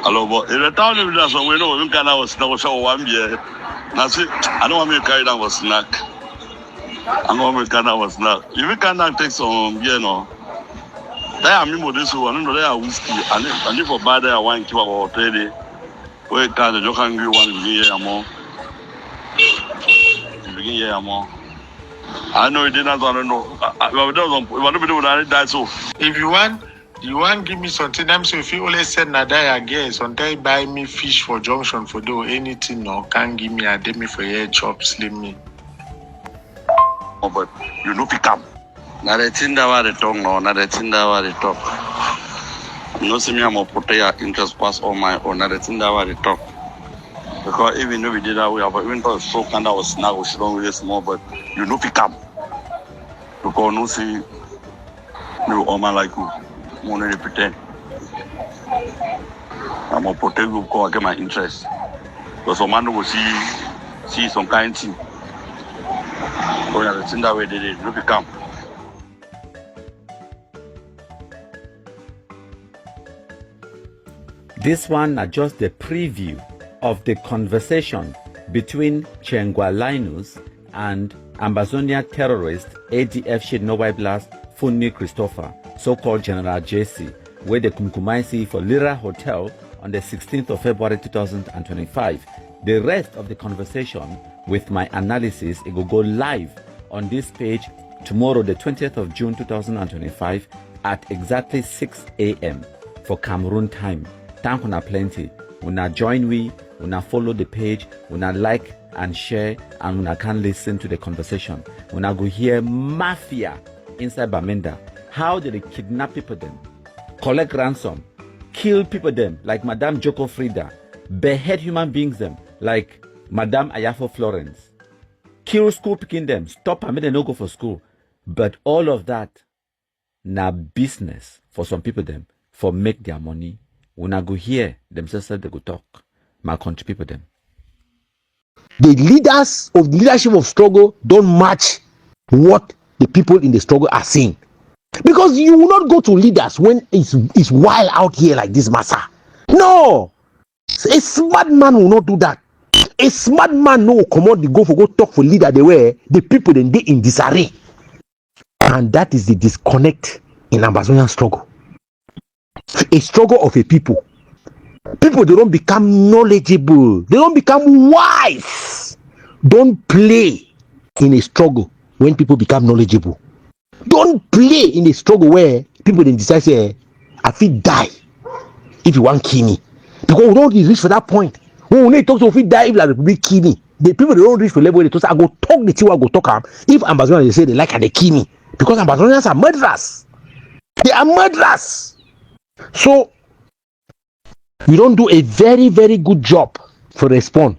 Hello, but in the town of that's what we know, you can have a snack or 1 year. That's it. I don't want me to carry down a snack. I'm going to carry down a snack. If you cannot take some, you know, they are me this one, they are whiskey, and if I buy there, 1 kilo or 30, where can you can give 1 year more? You begin here more. I know you didn't want to know. I want to do that. So if you want give me something. I'm so if you always said Nadaya again, sometimes buy me fish for junction for do anything. No, can't give me a demi for your chop slim me. Oh, but you know pick up. Now the thing that they talk no, now the thing that they talk. You know, see me I'm a protect interest pass all my own. Now the thing that they talk. Because even though we did that, we have even though so kind of was now we should don't really small, but you know pick up. Because no see you all my like you. Money pretend. I'm a protect you because I get my interest. Because some man will see some kind of thing. So yeah, the thing that way they did, look at come. This one is just the preview of the conversation between Chengwa Linus and Ambazonia terrorist ADF Shade Nobel Blast Funni Christopher, so-called General JC, where the Kumkumaisi for Lira Hotel on the 16th of February 2025. The rest of the conversation with my analysis, it will go live on this page tomorrow, the 20th of June 2025 at exactly 6 a.m. for Cameroon time. Thank you plenty. Una join we, una follow the page, una like and share, and una can listen to the conversation. Una go hear mafia inside Bamenda. How did they kidnap people then, collect ransom, kill people them like Madame Joko Frida, behead human beings them like Madame Ayafo Florence, kill school picking them, stop and make them no go for school. But all of that na business for some people them for make their money. When I go hear themselves they go talk. My country people them. The leaders of the leadership of struggle don't match what the people in the struggle are saying. Because you will not go to leaders when it's wild out here like this, massa. No! A smart man will not do that. A smart man no come out the go talk for leader the way the people then they in disarray. And that is the disconnect in Ambazonian struggle. A struggle of a people. People, they don't become knowledgeable. They don't become wise. Don't play in a struggle when people become knowledgeable. Don't play in a struggle where people then decide, say, I feel die if you want kill me. Because we don't reach for that point. When we talk to if die, if like we kill me. The people they don't reach for level where they talk, I go talk the thing, I go talk am. If Ambazonians they say they like and they kill me. Because Ambazonians are murderers. They are murderers. So you don't do a very, very good job for respond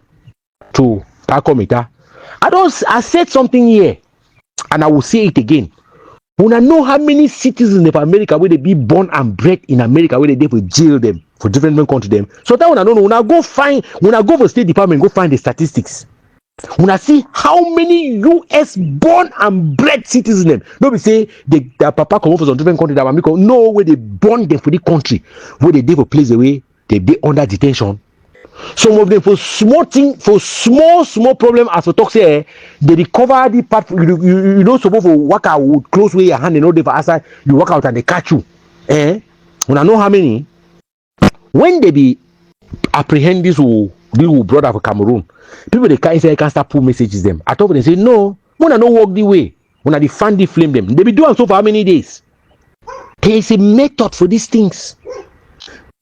to Takomita. I said something here, and I will say it again. When I know how many citizens of America where they be born and bred in America where they for jail them for different country them. So that when I don't know, when I go for State Department, go find the statistics. When I see how many US born and bred citizens them, nobody say their papa come over from different country that America. No, where they born them for the country where they for place away, they be under detention. Some of them for small thing, for small problem as we talk say, they recover the part. You know, supposed to work out with close way your hand and all day for outside. You work out and they catch you. When I know how many, when they be apprehend this who brother for Cameroon, people they can't start pull messages them. I thought they say no, when I don't walk the way, when I defend the flame them, they be doing so for how many days? There is a method for these things.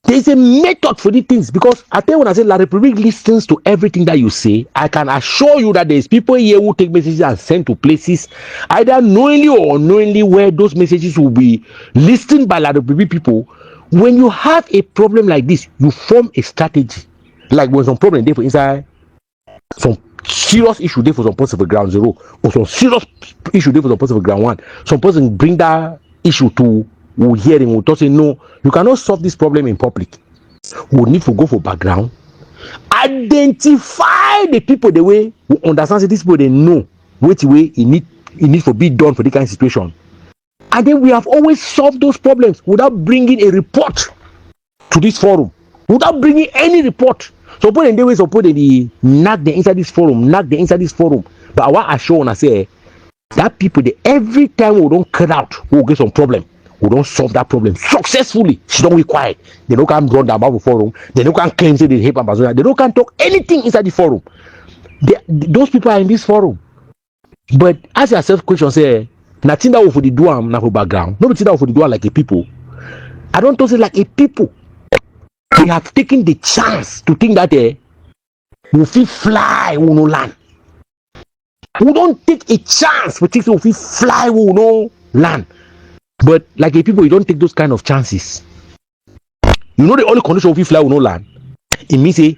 There's a method for these things because I tell you when I say La Republic listens to everything that you say, I can assure you that there's people here who take messages and send to places either knowingly or unknowingly where those messages will be listened by La Republic people. When you have a problem like this, you form a strategy. Like when some problem there for inside, some serious issue there for some person for ground zero, or some serious issue there for some person for ground one. Some person bring that issue to who hearing will talk say no, you cannot solve this problem in public. We need to go for background, identify the people the way who understand that these people they know which way it need to be done for this kind of situation, and then we have always solved those problems without bringing a report to this forum. without bringing any report. So put in the way, so put the knock the inside this forum, knock the inside this forum. But I want to show and I say that people, they, every time we don't cut out, we'll get some problem. We don't solve that problem successfully. She don't be quiet. They don't come run the about the forum. They don't come claim say they hate Ambazonia. They don't come talk anything inside the forum. Those people are in this forum. But ask yourself question, say, nothing that for the duam, not for background. Nobody that for the duam like a people. I don't talk say like a people. They have taken the chance to think that we feel fly, we no land. We don't take a chance we think we feel fly, we no land. But like a people, you don't take those kind of chances. You know the only condition we feel fly, we no land. It means say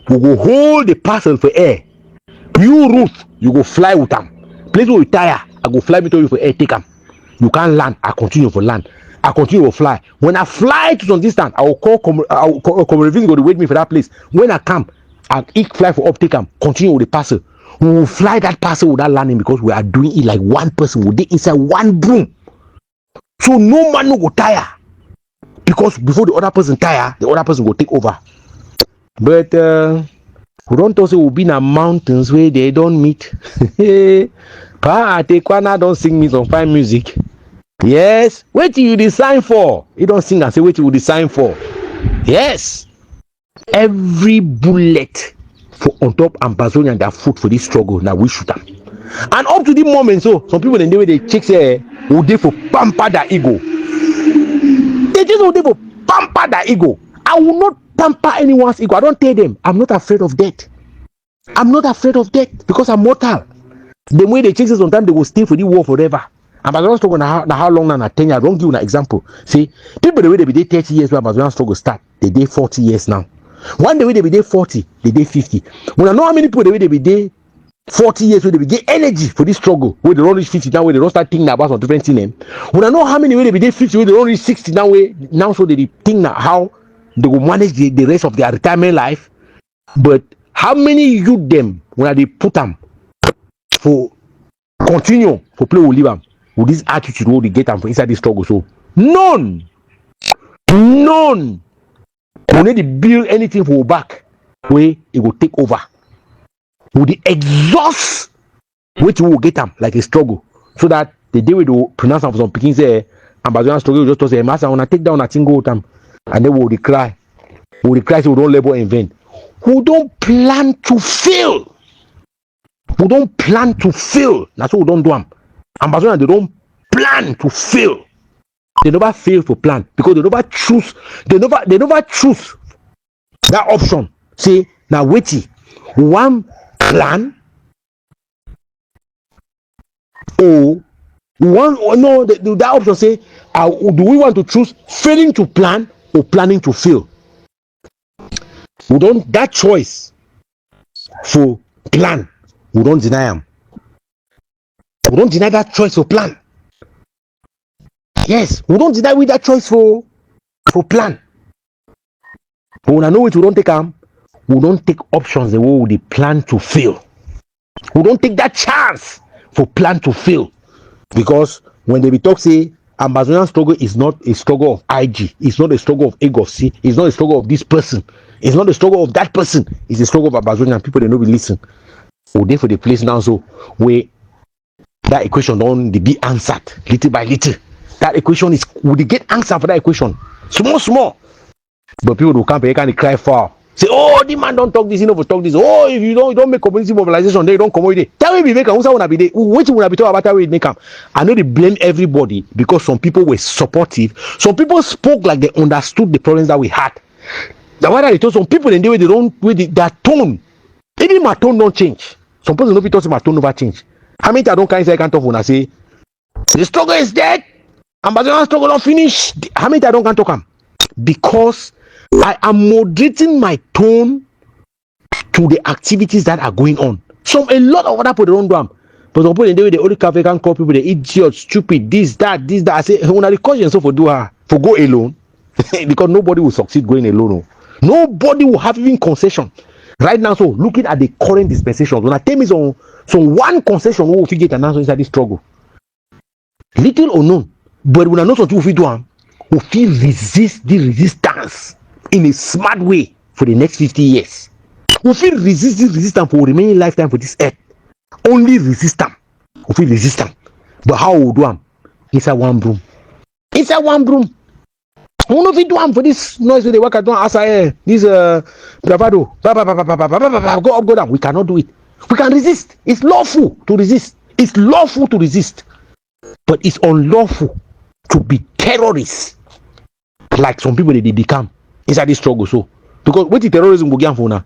we go hold the parcel for air. You Ruth, you go fly with them. Place where you tire, I go fly with you for air, take them. You can't land, I continue for land. I continue to fly. When I fly to some distance, I will call Comrade go to wait me for that place. When I come, I fly for up, take them, continue with the parcel. We will fly that parcel without landing because we are doing it like one person. We did inside one broom. So no man no go tire. Because before the other person tire, the other person will take over. But we don't also will be in the mountains where they don't meet. Pa Atekwana don't sing me some fine music. Yes, what you design for? You don't sing and say what you design for. Yes, every bullet for on top Ambazonia that foot for this struggle now we shoot them. And up to the moment, so some people in the way they check say would they for pamper their ego. They just would they for pamper their ego. I will not pamper anyone's ego. I don't tell them I'm not afraid of death. I'm not afraid of death because I'm mortal. The way they check say sometimes they will stay for the war forever. Amazon struggle now how long now 10 years. I don't give you an example. See, people the way they be there 30 years where Amazon struggle start, they day 40 years now. One day they be there 40, they day 50. When I know how many people the way they be there 40 years where they be get energy for this struggle, where they don't reach 50 now, where they don't start thinking about some different things. When I know how many way they be there 50, where they don't reach 60 now, where now so they think now how they will manage the rest of their retirement life. But how many youth them when they put them for continue for play with them? With this attitude, will they get them from inside this struggle? So none. We need to build anything for back where it will take over. With the exhaust, which will get them like a struggle, so that the day we do pronounce them for some picking say Ambazonia struggle, just to say, Master, I want to take down a single time, and then we will cry. We will cry, so we don't labor in vain. We don't plan to fail. We don't plan to fail. That's what we don't do them. Ambazonia, they don't plan to fail. They never fail for plan because they never choose. They never choose that option. Say now, wait, one plan or one or no. That option say, do we want to choose failing to plan or planning to fail? We don't that choice for plan. We don't deny them. We don't deny that choice for plan. Yes, we don't deny with that choice for plan. But when I know what we don't take them, we don't take options the way we plan to fail. We don't take that chance for plan to fail. Because when they be talk say Ambazonian struggle is not a struggle of IG, it's not a struggle of ego, see, it's not a struggle of this person, it's not a struggle of that person, it's a struggle of Ambazonian. People they know we listen. We there for the place now, so where that equation don't be answered little by little. That equation is would they get answer for that equation? Small. But people will come and kind of cry foul. Say, oh, the man don't talk this, you know, talk this. Oh, if you don't make community mobilization, they don't come with it. Tell me, be make who's wanna be there? Which will be talk about how we make them? I know they blame everybody because some people were supportive. Some people spoke like they understood the problems that we had. That's why they told some people in the way they don't with their tone. Even my tone don't change. Some people don't talk my tone never change. How many I don't kind of talk when I say the struggle is dead? Ambazonian struggle don't finish. How many I don't can talk? Because I am moderating my tone to the activities that are going on. A lot of other people don't do them. But some people in the way they only can call people the idiot, stupid, this, that. I say, when I record yourself for do her, for go alone, because nobody will succeed going alone. Nobody will have even concession. Right now, so looking at the current dispensations, when I tell me some one concession who will get an answer inside this struggle. Little or none. But when I know something will do them, who feel resist the resistance in a smart way for the next 50 years. We feel resistant for remaining lifetime for this earth. Only resistant. We feel resistant. But how we do them? Inside one broom. Inside one broom. We don't fit do them for this noise they work at one outside this bravado. Go up, go down. We cannot do it. We can resist. It's lawful to resist. It's lawful to resist. But it's unlawful to be terrorists like some people they become inside this struggle. So because what the terrorism will get for now?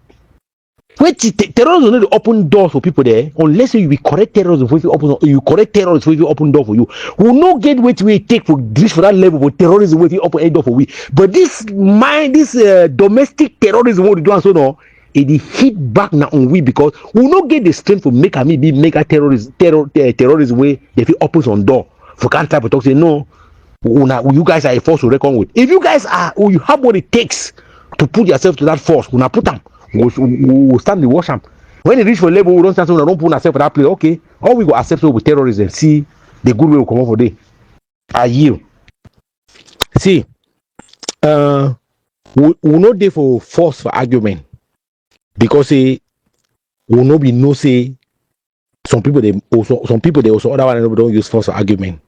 What terrorism will not open doors for people there unless you be correct terrorism for you open you correct terrorists for you open door for you. We will not get what we take for reach for that level for terrorism if you open a door for we. But this domestic terrorism what we do and so no, it hit back now on we because we will not get the strength to make a terrorism way if it opens on door. For can't type of talk say no. You guys are a force to reckon with. If you guys are, you have what it takes to put yourself to that force. We'll put them. We'll stand the wash them. When it reach for a level, we don't stand so we don't put ourselves for that place. Okay, all we go accept with terrorism. See the good way will come over there. I yield. See, we'll not there for force for argument because we'll not be no say. Some people they also other one don't use force for argument.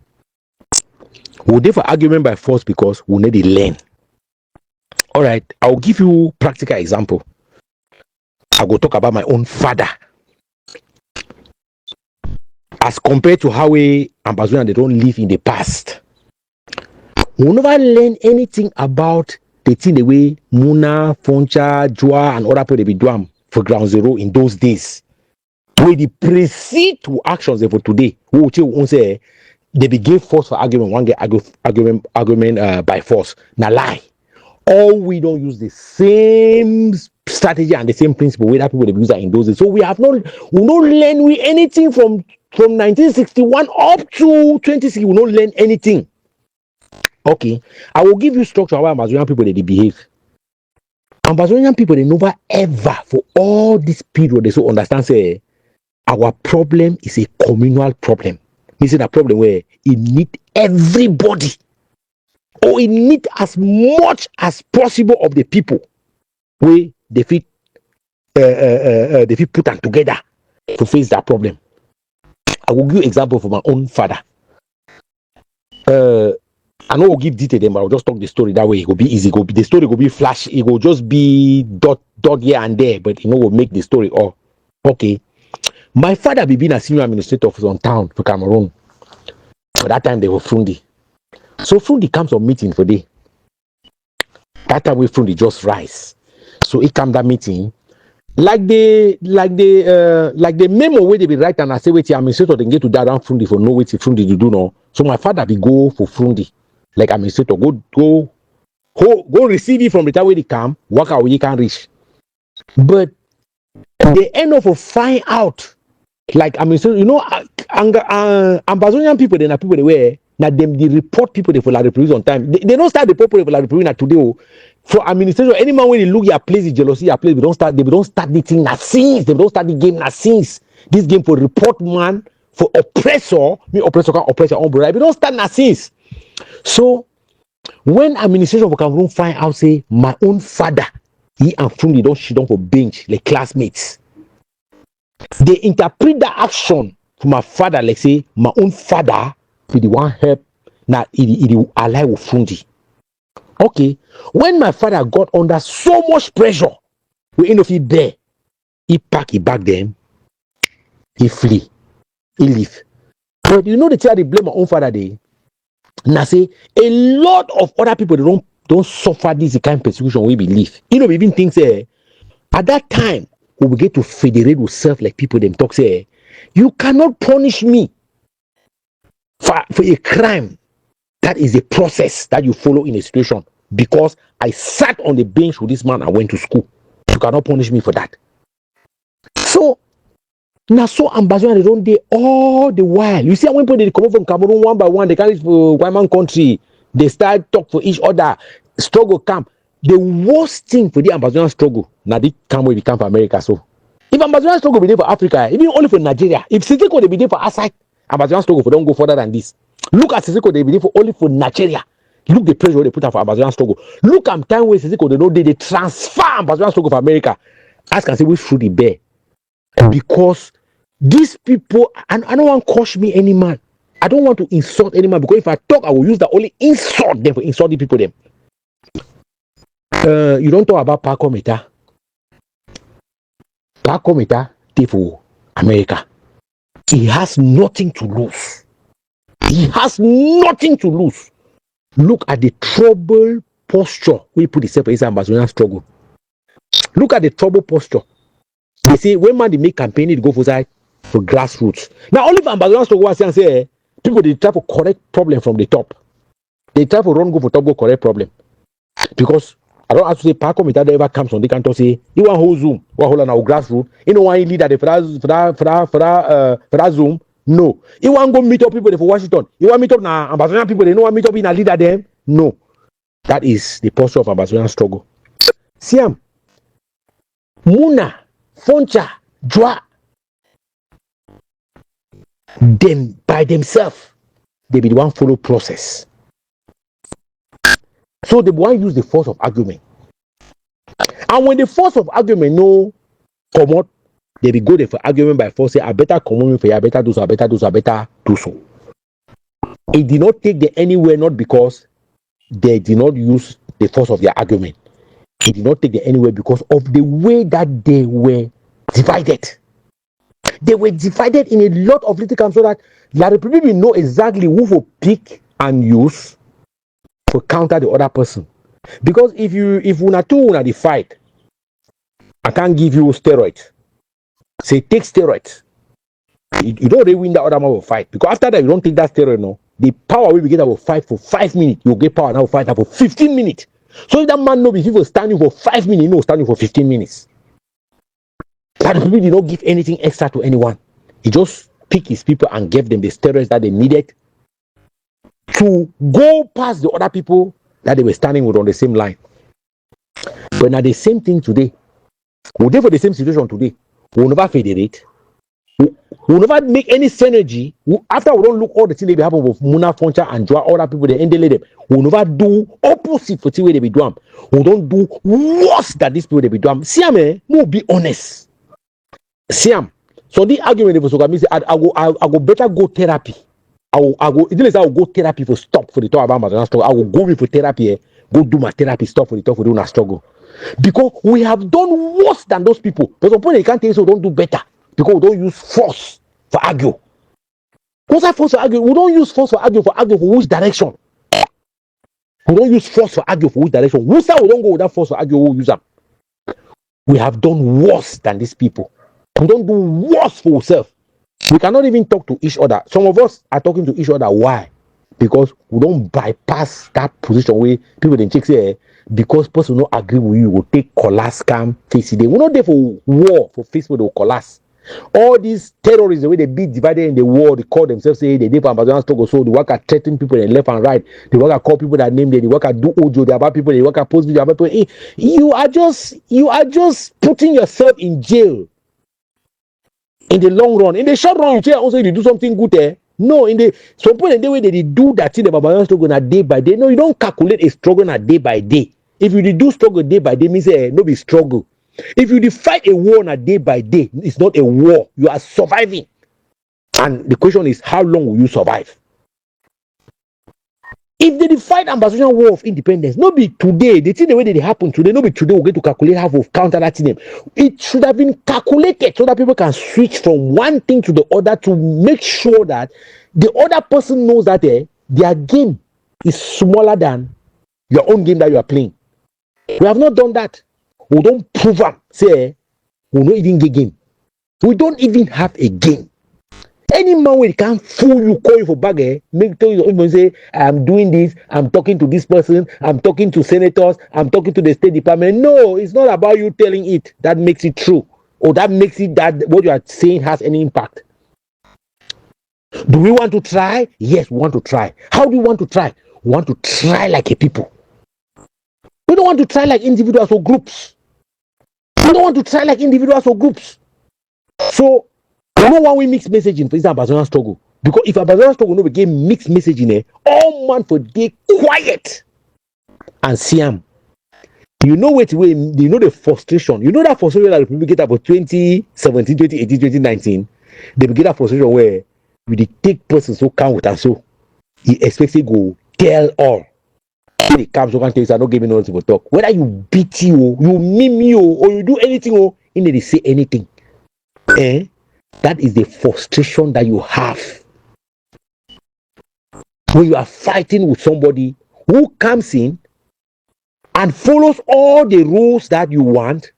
We there for argument by force because we need to learn. All right, I'll give you practical example. I go talk about my own father as compared to how we AMBAZONIA they don't live in the past. We never learn anything about the thing the way Muna, Foncha, Joa, and other people they be doing for ground zero in those days. Where the precede to actions for today, we will say they begin force for argument, one get argument by force. Now lie. All we don't use the same strategy and the same principle where that people they use that in those days. So we not learn anything from 1961 up to 2060. We don't learn anything. Okay, I will give you structure how AMBAZONIAN people they behave. AMBAZONIAN people they never ever for all this period they so understand say our problem is a communal problem. This is a problem where it need everybody, or it need as much as possible of the people where they fit put them together to face that problem. I will give you example for my own father. I know I'll give detail them, but I'll just talk the story that way. It will be easy. The story will be flash. It will just be dot here and there, but we'll make the story all okay. My father be being a senior administrator for some town for Cameroon. But that time they were Frundi. So Frundi comes on meeting for day. That time we Frundi just rise. So he come that meeting. Like the memo where they be write and I say wait administrator they get to that down Frundi for no wait Frundi to do no. So my father be go for Frundi. Like administrator go receive it from the time where they come, work out where you can reach. But they end up for find out. Like administrator, AMBAZONIAN people, then are people they were now them they report people they for la reproduce on time. They don't start the people for la reproduce today. For administration, any man when they look your place is jealousy, your place they don't start the thing na since they don't start the game na since. This game for report man for oppressor, me oppressor can oppress your own brother. They don't start na since. So when administration for Cameroon find out say my own father, he and Frundi don't shit on for bench like classmates. They interpret that action for my father, like say my own father be the one help now it ally with Frundi. Okay, when my father got under so much pressure, we end of it there. He pack it back then, he flee, he leave. But the thing they blame my own father there. Now say a lot of other people they don't suffer this kind of persecution we believe. Even think say at that time we will get to federate with self like people them talk say you cannot punish me for a crime. That is a process that you follow in a situation because I sat on the bench with this man and went to school. You cannot punish me for that. So now so AMBAZONIA they don't do all the while. You see when people they come up from Cameroon one by one, they carry for one man country, they start talk for each other, struggle camp. The worst thing for the AMBAZONIA struggle, now they come where we come for America. So if AMBAZONIA struggle be there for Africa, even only for Nigeria, if Sisiko they be there for outside, AMBAZONIA struggle for don't go further than this. Look at Sisiko they be there for only for Nigeria. Look the pressure they put up for Ambazonian struggle. Look at time where they transfer Ambazonian struggle for America. Ask and say which fruit it bear. Because these people, and I don't want to crush me any man. I don't want to insult any man, because if I talk, I will use the only insult them for insulting people them. You don't talk about Parkometa. Parkometa, for America. He has nothing to lose. He has nothing to lose. Look at the trouble posture we put itself in Ambazonian struggle. Look at the trouble posture. They say when man they make campaign, they go for side for grassroots. Now only for Ambazonian struggle, I say people they try to correct problem from the top. They try to run go for top go correct problem. Because I don't have to say Park Committee ever comes on, they can't say you want whole Zoom, what whole now grassroots. You know why you leader for that Zoom? No. You want to go meet up people for Washington. You want to meet up now Ambazonian people, they don't want to meet up in a leader them. No. That is the posture of Ambazonian struggle. Siam, Muna, Foncha, Joa, them by themselves, they be the one follow process. So they want to use the force of argument. And when the force of argument no come out, they be go there for argument by force, say, I better come on for you, I better do so, I better do so, I better do so. It did not take them anywhere, not because they did not use the force of their argument. It did not take them anywhere because of the way that they were divided. They were divided in a lot of little camps so that the people will know exactly who to pick and use to counter the other person. Because if una two una the fight, I can't give you steroids. Say take steroids. You don't really win that other man will fight. Because after that, you don't take that steroid no. The power will begin to fight for 5 minutes. You get power now fight for 15 minutes. So if that man know if he was standing for 5 minutes, he know standing for 15 minutes. But the people did not give anything extra to anyone. He just picked his people and gave them the steroids that they needed to go past the other people that they were standing with on the same line. But now the same thing today. We're there for the same situation today. We'll never federate. We'll never make any synergy. After we don't look all the things that happen with Muna, Foncha, and Joa, other people, they end them. We'll never do opposite for the way they be doing. We don't do worse than these people they be doing. Siam, we'll be honest. Siam. So the argument they was going to say, I go better go therapy. I will go therapy for stop for the talk about my struggle. I will go for therapy, go do my therapy, stop for the talk for doing a struggle. Because we have done worse than those people. But some point they can't tell you so don't do better. Because we don't use force for argue. What's that force for argue? We don't use force for argue for which direction? We don't use force for argue for which direction? Who said we don't go with that force for argue, we use them? We have done worse than these people. We don't do worse for ourselves. We cannot even talk to each other. Some of us are talking to each other. Why? Because we don't bypass that position where people then check say, because person don't agree with you, will take collapse scam face it. We're not there for war, for Facebook, they will collapse. All these terrorists, the way they be divided in the war, they call themselves, say they did for Ambazonian struggle, so they work at threatening people in left and right. They work at call people that name them, they work at do ojo, they about people, they work at post video about people. You are just putting yourself in jail. In the long run, in the short run, you say also you do something good there. No, in the some point in the way they do that thing, the Ambazonian struggle na day by day. No, you don't calculate a struggle na day by day. If you do struggle day by day, means no be struggle. If you fight a war na day by day, it's not a war. You are surviving. And the question is, how long will you survive? If they fight Ambazonian War of Independence, not be today, the thing the way they happen today, not be today we're going to calculate how to counter that thing. It should have been calculated so that people can switch from one thing to the other to make sure that the other person knows that their game is smaller than your own game that you are playing. We have not done that. We don't prove them. Say, we don't even get game. We don't even have a game. Any man will can't fool you, call you for bag, tell you say, I'm doing this, I'm talking to this person, I'm talking to senators, I'm talking to the State Department. No, it's not about you telling it that makes it true, or that makes it that what you are saying has any impact. Do we want to try? Yes, we want to try. How do we want to try? We want to try like a people. We don't want to try like individuals or groups. We don't want to try like individuals or groups. So, no one will mix messaging for this Ambazonian struggle. Because if Ambazonian struggle no became mixed messaging, all man for day quiet. and Siam. You know what way, you know the frustration. You know that frustration that people get about 2017, 2018, 2019. They get that frustration where you take persons who come with and so he expects to go tell all. When it comes, you can tell you, not giving nothing to talk. Whether you beat you, you meme you, or you do anything, in they say anything. That is the frustration that you have when you are fighting with somebody who comes in and follows all the rules that you want,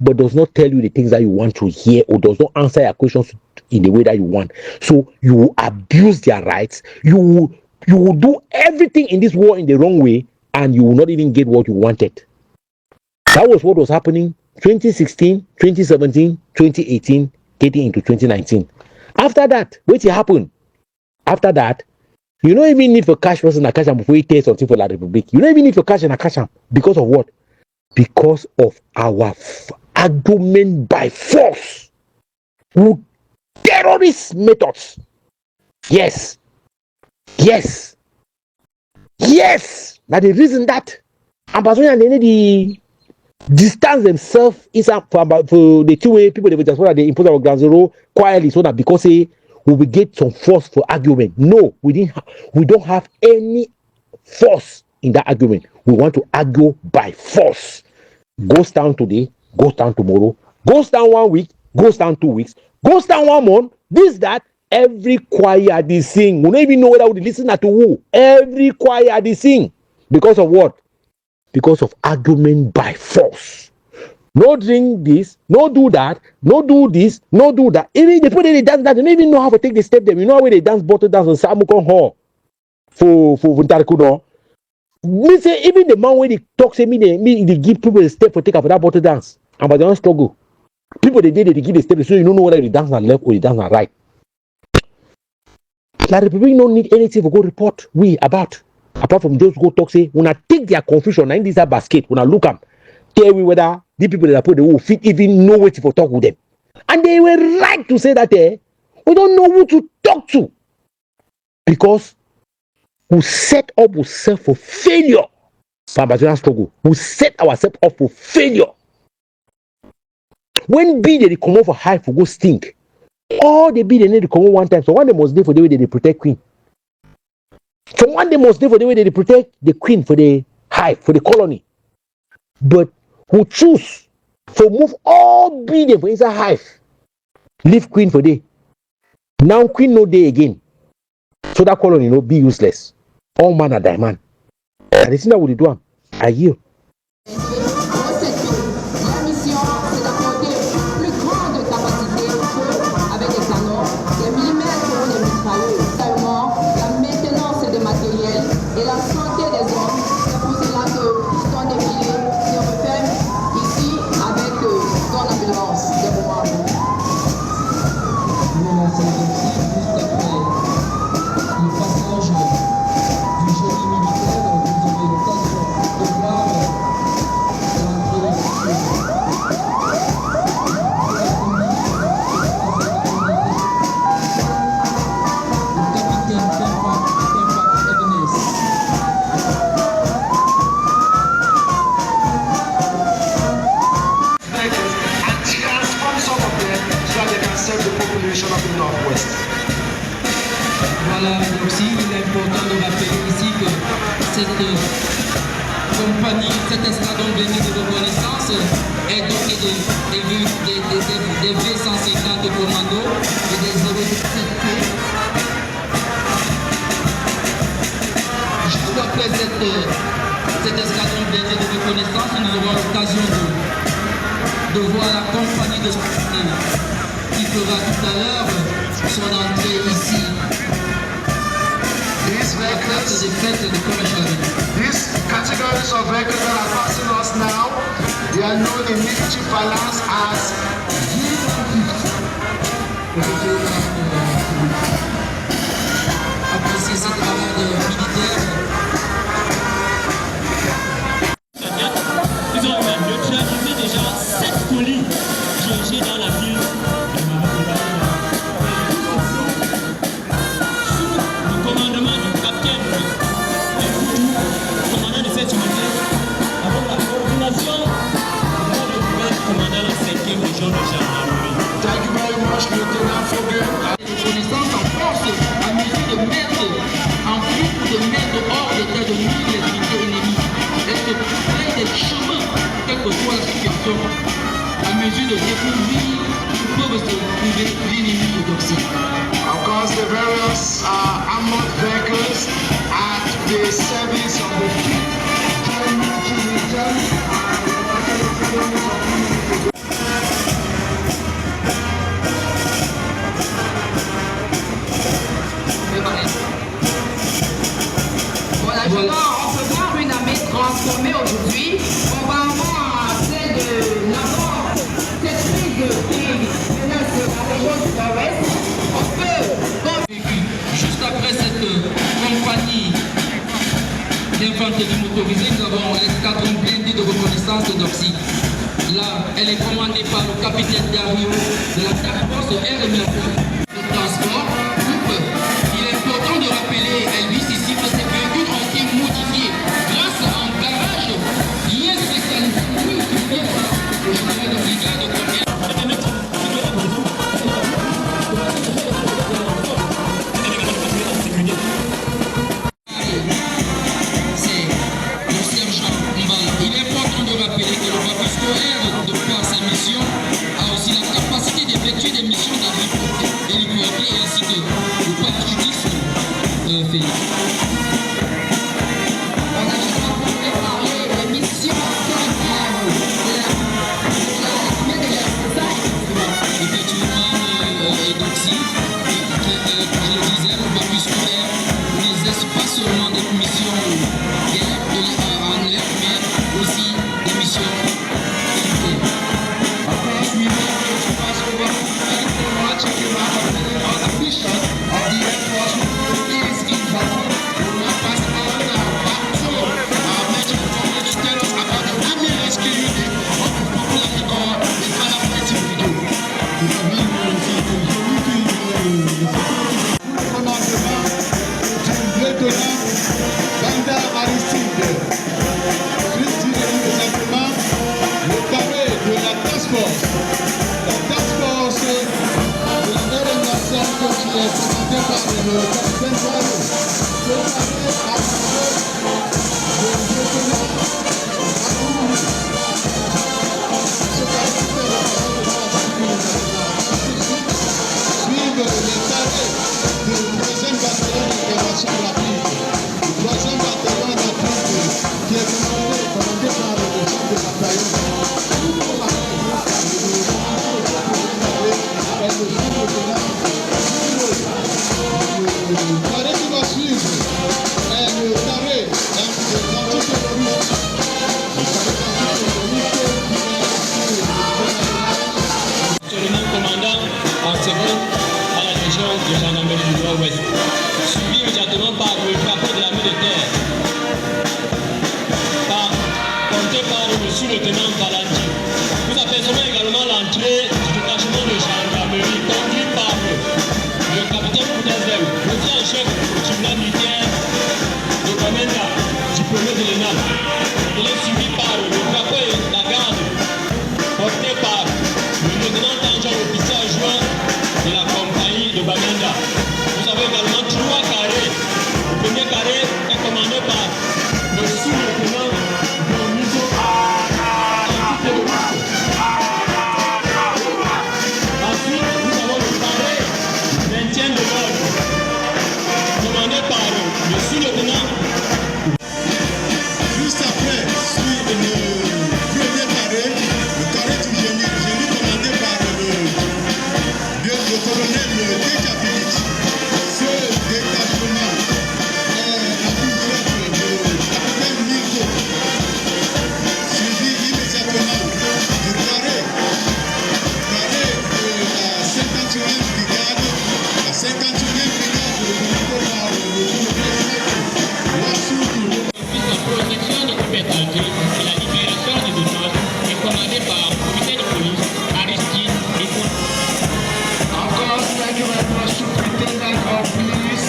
but does not tell you the things that you want to hear, or does not answer your questions in the way that you want. So you will abuse their rights. You will do everything in this war in the wrong way, and you will not even get what you wanted. That was what was happening 2016, 2017, 2018, getting into 2019. After that, what happened? After that, you don't even need for cash person and cash them before you take something for La Republic. You don't even need for cash and cash them. Because of what? Because of our argument by force with terrorist methods. Yes. Now the reason that AMBAZONIA, they need to distance themselves for the two way people they just want they impose our ground zero quietly, so that because we will get some force for argument. No, we don't have any force in that argument. We want to argue by force. Goes down today, goes down tomorrow, goes down 1 week, goes down 2 weeks, goes down 1 month. This, that, every choir they sing. We don't even know whether we listen to who. Every choir they sing. Because of what? Because of argument by force. No drink this, no do that, no do this, no do that. Even the people they dance that, they don't even know how to take the step them. You know how they dance bottle dance on Samukon Hall for Vuntarikuno. Me say even the man when they talk say me they give people a step for take up for that bottle dance. And but they don't struggle. People they give the step so you don't know whether they dance on left or they dance on right. Like the people don't need anything for go report apart from those who go talk say when I take their confusion in this basket, when I look up, tell me whether the people that put the will fit even know what to talk with them. And they were right to say that we don't know who to talk to. Because we set up ourselves for failure. For AMBAZONIA struggle. We set ourselves up for failure. When B they come out for high for go stink, all the B they need to come out one time. So one they must do for the way they protect queen. So one they must do for the way they protect the queen for the hive, for the colony. But who choose to move all B them for inside hive, leave queen for day. Now queen no day again. So that colony no be useless. All man are diamond. And it's not what they do. I yield. Voilà, aussi il est important de rappeler ici que cette compagnie, cet escadron béni de reconnaissance est doté des V150 commandos et des 017P. Juste après cet escadron béni de reconnaissance, nous aurons l'occasion de voir la compagnie de qui fera tout à l'heure son entrée ici. These categories of vehicles that are passing us now, they are known in military parlance as apprécier cette parade militaire. Ils ont neutralisé déjà 7 colis dirigés dans la ville de Mabakura. Sous le commandement du capitaine Nkunda, commandant de cette unité. transformer aujourd'hui. On va avoir celle de l'abord, cette prise qui menace la région du Nord-Ouest. On peut, juste après cette compagnie d'infanterie motorisée, nous avons l'escadron blindé de reconnaissance d'Oxy. Là, elle est commandée par le capitaine Dario de la Task Force RMF. Le transport, il est important de rappeler, Elvis, ici que ces véhicules ont été modifiés grâce à un garage bien spécialisé. Le chemin de brigade combien c'est le sergent Mbala. Il est important de rappeler que le bateau scolaire, de par sa mission, a aussi la capacité d'effectuer des missions d'héliportée ainsi que le parachutisme fait. On a justement préparé les missions effectivement, et donc si, je le disais, le bateau scolaire n'exerce pas seulement des missions en l'air, mais aussi des missions militaires. Après, suivant, je pense qu'on va faire un match qui va revenir à la fiche of the Air Force is in battle. We will pass on battle. Major Command to tell us about the Army Rescue Unit of the Popular Corps in Calafighting video. Banda Aristide, suite exactement le carré de la task force. La task force de la organisation qui est présentée par le capitaine Dario. Ce carré a le lieutenant ce carré fait le carré de la suivent les carrés du 3e bataillon d'opération rapide. Le 3e bataillon d'Afrique qui est commandé par le chef de bataillon. Le carré qui va suivre est le carré d'antiterroriste. Actuellement commandant en seconde à la région de gendarmerie du Nord-Ouest, suivi immédiatement par le drapeau de l'armée de terre, porté par le sous-lieutenant Baladi. Nous apercevons également l'entrée du détachement de gendarmerie conduit par le capitaine Nkunda, le chef du tribunal militaire de Bamenda, diplômé de l'ENAM. Il est suivi par le drapeau et la garde porté par le lieutenant-major officier adjoint de la compagnie de Bamenda. Nous avons également 3 carrés. Le premier carré est commandé par le sous-lieutenant Bonizo antiterroriste. Ensuite, nous avons le carré maintien de l'ordre, commandé par le sous-lieutenant. Juste après, suit le premier carré, le carré du génie commandé par le colonel décapité. Ce détachement est à plus chef du capitaine Nico, suivi immédiatement du carré de la 51e brigade, la 51e brigade représentée par le La protection de Coubertaldi et la libération des otages est commandée par le comité de police Aristide et encore 5 maintenant sous-lieutenant en plus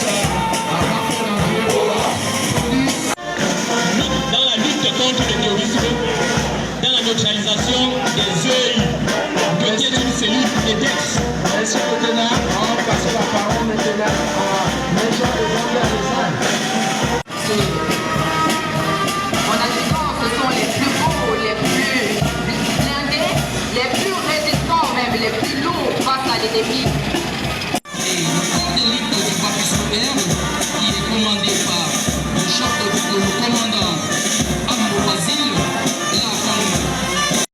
dans la lutte contre le terrorisme, dans la neutralisation des œils, qui est une cellule EDEX. Monsieur le lieutenant, on passe la parole maintenant à Major On a dit non, ce sont les plus beaux, les plus blindés, les plus résistants même, les plus lourds face à des défis